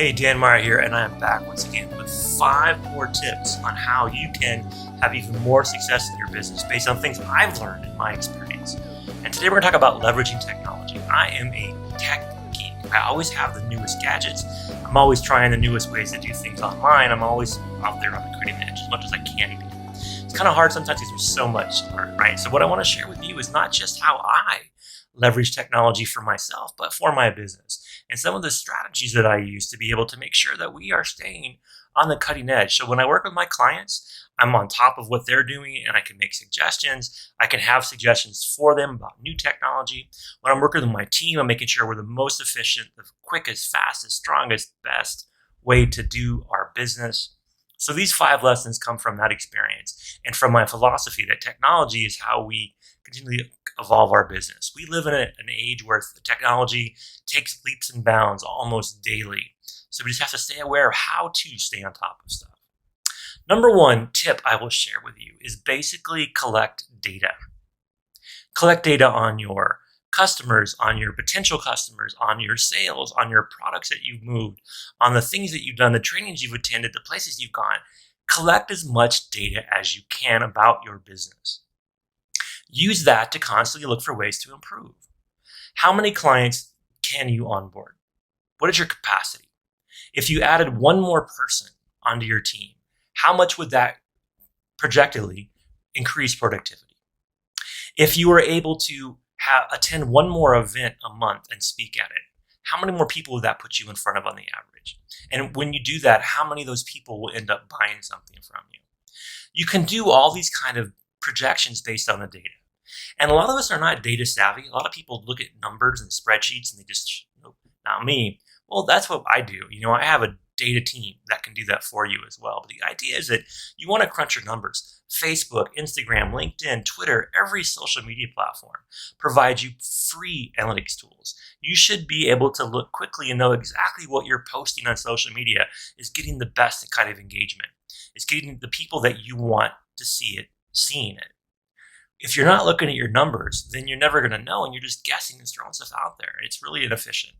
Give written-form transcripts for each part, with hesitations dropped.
Hey, Dan Meyer here, and I am back once again with 5 more tips on how you can have even more success in your business based on things I've learned in my experience. And today we're going to talk about leveraging technology. I am a tech geek. I always have the newest gadgets. I'm always trying the newest ways to do things online. I'm always out there on the cutting edge as much as I can be. It's kind of hard sometimes because there's so much to learn, right? So what I want to share with you is not just how I leverage technology for myself, but for my business. And some of the strategies that I use to be able to make sure that we are staying on the cutting edge. So when I work with my clients, I'm on top of what they're doing and I can make suggestions. I can have suggestions for them about new technology. When I'm working with my team, I'm making sure we're the most efficient, the quickest, fastest, strongest, best way to do our business. So these 5 lessons come from that experience and from my philosophy that technology is how we continually evolve our business. We live in an age where the technology takes leaps and bounds almost daily. So we just have to stay aware of how to stay on top of stuff. Number 1 tip I will share with you is basically collect data. Collect data on your customers, on your potential customers, on your sales, on your products that you've moved, on the things that you've done, the trainings you've attended, the places you've gone. Collect as much data as you can about your business. Use that to constantly look for ways to improve. How many clients can you onboard? What is your capacity? If you added one more person onto your team, how much would that projectively increase productivity? If you were able to attend one more event a month and speak at it, how many more people would that put you in front of on the average? And when you do that, how many of those people will end up buying something from you? You can do all these kind of projections based on the data. And a lot of us are not data savvy. A lot of people look at numbers and spreadsheets and they just, nope, not me. Well, that's what I do. I have a data team that can do that for you as well. But the idea is that you want to crunch your numbers. Facebook, Instagram, LinkedIn, Twitter, every social media platform provides you free analytics tools. You should be able to look quickly and know exactly what you're posting on social media is getting the best kind of engagement. It's getting the people that you want to see it, seeing it. If you're not looking at your numbers, then you're never going to know, and you're just guessing and throwing stuff out there. It's really inefficient.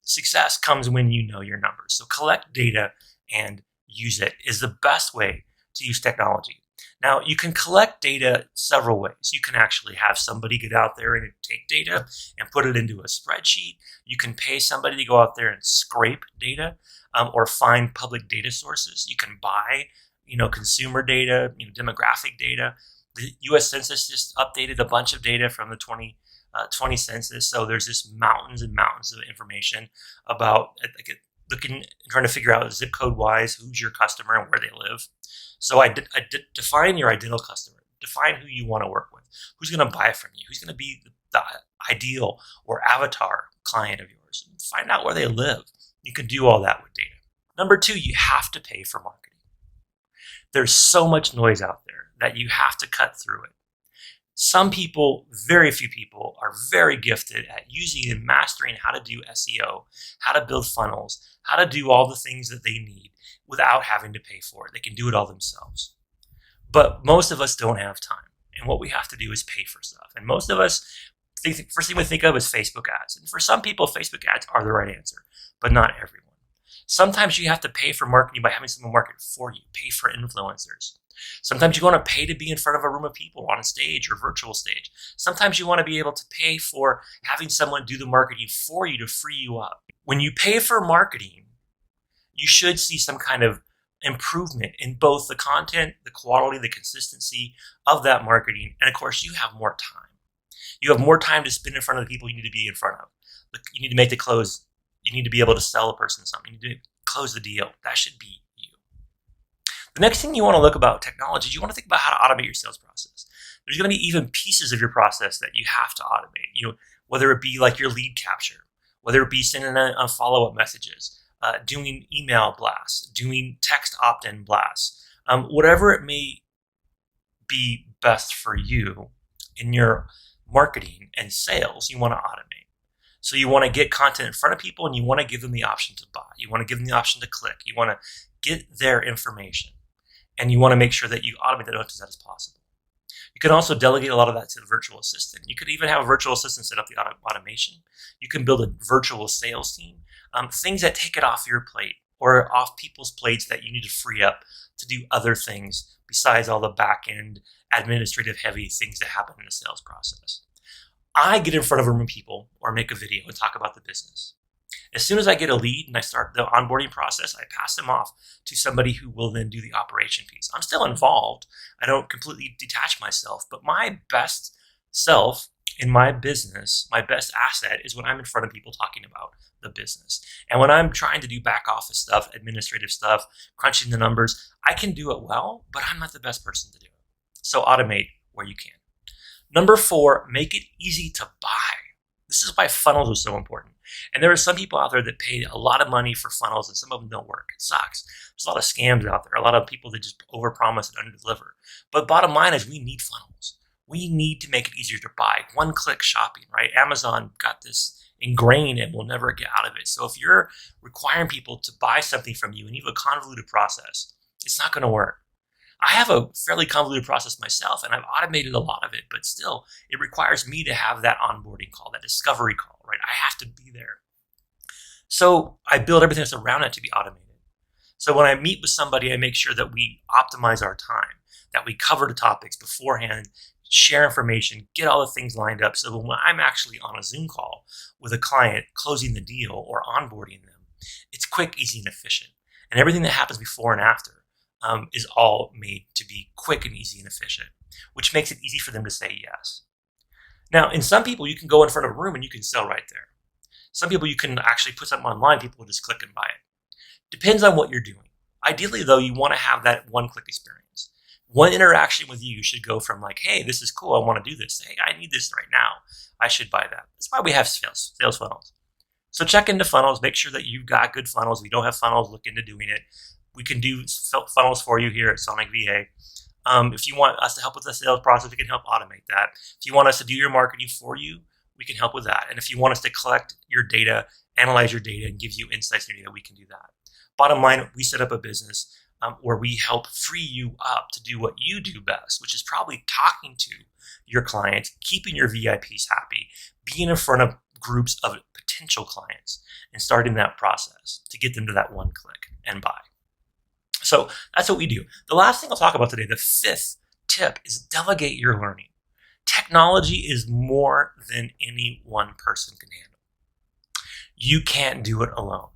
Success comes when you know your numbers. So collect data and use it is the best way to use technology. Now, you can collect data several ways. You can actually have somebody get out there and take data and put it into a spreadsheet. You can pay somebody to go out there and scrape data or find public data sources. You can buy, consumer data, demographic data. The U.S. Census just updated a bunch of data from the 2020 census. So there's just mountains and mountains of information about trying to figure out zip code wise who's your customer and where they live. So I define your ideal customer. Define who you want to work with. Who's going to buy from you? Who's going to be the ideal or avatar client of yours? And find out where they live. You can do all that with data. Number 2, you have to pay for marketing. There's so much noise out there that you have to cut through it. Some people, very few people, are very gifted at using and mastering how to do SEO, how to build funnels, how to do all the things that they need without having to pay for it. They can do it all themselves. But most of us don't have time. And what we have to do is pay for stuff. And most of us, first thing we think of is Facebook ads. And for some people, Facebook ads are the right answer, but not everyone. Sometimes you have to pay for marketing by having someone market for you, pay for influencers. Sometimes you want to pay to be in front of a room of people on a stage or virtual stage. Sometimes you want to be able to pay for having someone do the marketing for you to free you up. When you pay for marketing, you should see some kind of improvement in both the content, the quality, the consistency of that marketing. And of course, you have more time. You have more time to spend in front of the people you need to be in front of. You need to make the close. You need to be able to sell a person something. You need to close the deal. That should be you. The next thing you want to look about technology is you want to think about how to automate your sales process. There's going to be even pieces of your process that you have to automate. Whether it be like your lead capture, whether it be sending a follow-up messages, doing email blasts, doing text opt-in blasts, whatever it may be best for you in your marketing and sales, you want to automate. So you want to get content in front of people and you want to give them the option to buy. You want to give them the option to click. You want to get their information and you want to make sure that you automate that as much as that is possible. You can also delegate a lot of that to the virtual assistant. You could even have a virtual assistant set up the automation. You can build a virtual sales team. things that take it off your plate or off people's plates that you need to free up to do other things besides all the back end administrative heavy things that happen in the sales process. I get in front of a room of people or make a video and talk about the business. As soon as I get a lead and I start the onboarding process, I pass them off to somebody who will then do the operation piece. I'm still involved. I don't completely detach myself, but my best self in my business, my best asset is when I'm in front of people talking about the business. And when I'm trying to do back office stuff, administrative stuff, crunching the numbers, I can do it well, but I'm not the best person to do it. So automate where you can. Number 4, make it easy to buy. This is why funnels are so important. And there are some people out there that pay a lot of money for funnels and some of them don't work. It sucks. There's a lot of scams out there, a lot of people that just overpromise and underdeliver. But bottom line is we need funnels. We need to make it easier to buy. One-click shopping, right? Amazon got this ingrained and will never get out of it. So if you're requiring people to buy something from you and you have a convoluted process, it's not going to work. I have a fairly convoluted process myself and I've automated a lot of it, but still it requires me to have that onboarding call, that discovery call, right? I have to be there. So I build everything that's around it to be automated. So when I meet with somebody, I make sure that we optimize our time, that we cover the topics beforehand, share information, get all the things lined up so that when I'm actually on a Zoom call with a client closing the deal or onboarding them, it's quick, easy, and efficient. And everything that happens before and after is all made to be quick and easy and efficient, which makes it easy for them to say yes. Now, in some people, you can go in front of a room and you can sell right there. Some people, you can actually put something online, people will just click and buy it. Depends on what you're doing. Ideally, though, you want to have that one-click experience. One interaction with you should go from like, hey, this is cool, I want to do this. Hey, I need this right now. I should buy that. That's why we have sales funnels. So check into funnels, make sure that you've got good funnels. If you don't have funnels, look into doing it. We can do funnels for you here at Sonic VA. If you want us to help with the sales process, we can help automate that. If you want us to do your marketing for you, we can help with that. And if you want us to collect your data, analyze your data, and give you insights in your data, we can do that. Bottom line, we set up a business where we help free you up to do what you do best, which is probably talking to your clients, keeping your VIPs happy, being in front of groups of potential clients, and starting that process to get them to that one click and buy. So that's what we do. The last thing I'll talk about today, the 5th tip, is delegate your learning. Technology is more than any one person can handle. You can't do it alone.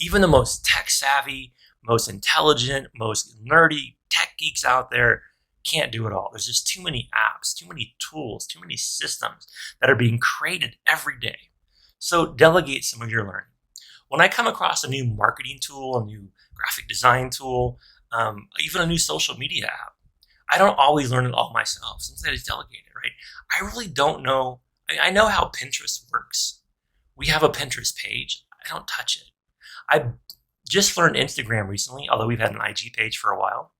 Even the most tech savvy, most intelligent, most nerdy tech geeks out there can't do it all. There's just too many apps, too many tools, too many systems that are being created every day. So delegate some of your learning. When I come across a new marketing tool, a new graphic design tool, even a new social media app, I don't always learn it all myself. Sometimes I just delegate it, right? I really don't know. I know how Pinterest works. We have a Pinterest page. I don't touch it. I just learned Instagram recently, although we've had an IG page for a while.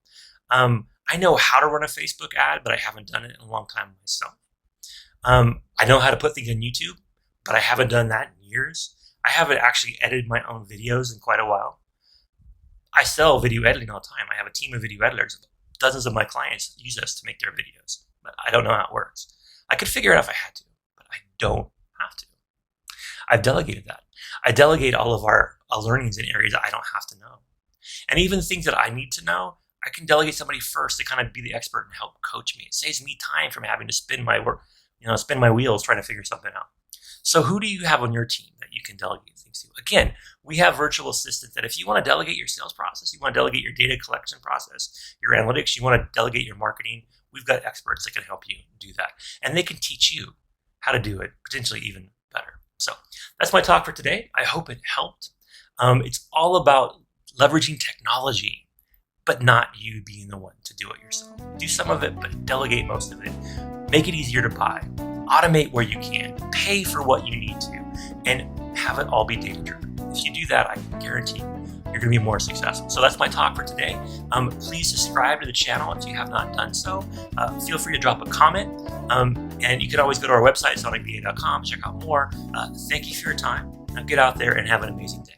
I know how to run a Facebook ad, but I haven't done it in a long time myself. I know how to put things on YouTube, but I haven't done that in years. I haven't actually edited my own videos in quite a while. I sell video editing all the time. I have a team of video editors. Dozens of my clients use us to make their videos, but I don't know how it works. I could figure it out if I had to, but I don't have to. I've delegated that. I delegate all of our learnings in areas that I don't have to know. And even things that I need to know, I can delegate somebody first to kind of be the expert and help coach me. It saves me time from having to spin my wheels trying to figure something out. So who do you have on your team that you can delegate things to? Again, we have virtual assistants that if you want to delegate your sales process, you want to delegate your data collection process, your analytics, you want to delegate your marketing, we've got experts that can help you do that. And they can teach you how to do it, potentially even better. So that's my talk for today. I hope it helped. It's all about leveraging technology, but not you being the one to do it yourself. Do some of it, but delegate most of it. Make it easier to buy. Automate where you can. Pay for what you need to. And have it all be data-driven. If you do that, I can guarantee you're going to be more successful. So that's my talk for today. Please subscribe to the channel if you have not done so. Feel free to drop a comment. And you can always go to our website, sonicva.com, check out more. Thank you for your time. Now get out there and have an amazing day.